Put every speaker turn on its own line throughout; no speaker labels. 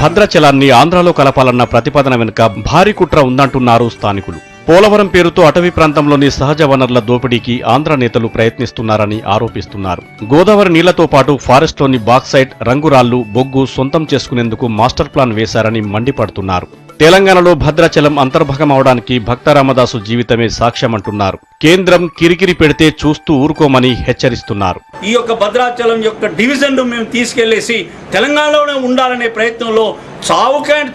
భద్రాచలాన్ని ఆంధ్రాలో కలపాలన్న ప్రతిపాదన వెనుక భారీ కుట్ర ఉందంటున్నారు స్థానికులు. పోలవరం పేరుతో అటవీ ప్రాంతంలోని సహజ వనరుల దోపిడీకి ఆంధ్ర నేతలు ప్రయత్నిస్తున్నారని ఆరోపిస్తున్నారు. గోదావరి నీళ్లతో పాటు ఫారెస్ట్లోని బాక్సైట్, రంగురాళ్లు, బొగ్గు సొంతం చేసుకునేందుకు మాస్టర్ ప్లాన్ వేశారని మండిపడుతున్నారు. తెలంగాణలో భద్రాచలం అంతర్భాగమవడానికి భక్తరామదాసు జీవితమే సాక్ష్యమంటున్నారు. కేంద్రం కిరికిరి పెడితే చూస్తూ ఊరుకోమని హెచ్చరిస్తున్నారు.
ఈ యొక్క భద్రాచలం యొక్క డివిజన్ మేము తీసుకెళ్లేసి తెలంగాణలోనే ఉండాలనే ప్రయత్నంలో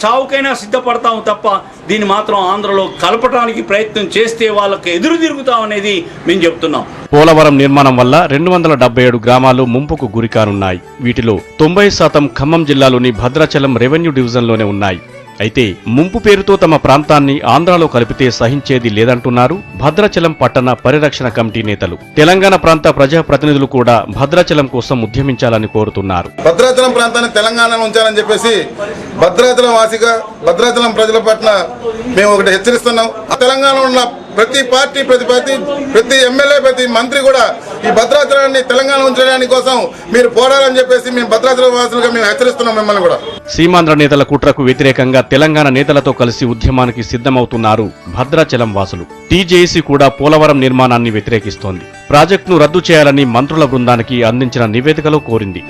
చావుకైనా సిద్ధపడతాము తప్ప దీన్ని మాత్రం ఆంధ్రలో కలపడానికి ప్రయత్నం చేస్తే వాళ్ళకి ఎదురు తిరుగుతామనేది మేము చెప్తున్నాం.
పోలవరం నిర్మాణం వల్ల 277 గ్రామాలు ముంపుకు గురికానున్నాయి. వీటిలో 90% ఖమ్మం జిల్లాలోని భద్రాచలం రెవెన్యూ డివిజన్లోనే ఉన్నాయి. అయితే ముంపు పేరుతో తమ ప్రాంతాన్ని ఆంధ్రాలో కలిపితే సహించేది లేదంటున్నారు భద్రాచలం పట్టణ పరిరక్షణ కమిటీ నేతలు. తెలంగాణ ప్రాంత ప్రజాప్రతినిధులు కూడా భద్రాచలం కోసం ఉద్యమించాలని కోరుతున్నారు.
భద్రాచలం ప్రాంతాన్ని తెలంగాణలో ఉంచాలని చెప్పేసి భద్రాచలం వాసిగా భద్రాచలం ప్రజల పట్ల మేము ఒకటి హెచ్చరిస్తున్నాం. తెలంగాణలో ఉన్న ప్రతి పార్టీ, ప్రతి ఎమ్మెల్యే, ప్రతి మంత్రి కూడా ఈ భద్రాచలాన్ని తెలంగాణ ఉంచడానికి కోసం మీరు పోరాడాలని చెప్పేసి మేము భద్రాచలం వాసులుగా మేము హెచ్చరిస్తున్నాం మిమ్మల్ని కూడా.
సీమాంధ్ర నేతల కుట్రకు వ్యతిరేకంగా తెలంగాణ నేతలతో కలిసి ఉద్యమానికి సిద్ధమవుతున్నారు భద్రాచలం వాసులు. టీజేఏసీ కూడా పోలవరం నిర్మాణాన్ని వ్యతిరేకిస్తోంది. ప్రాజెక్టును రద్దు చేయాలని మంత్రుల బృందానికి అందించిన నివేదికలో కోరింది.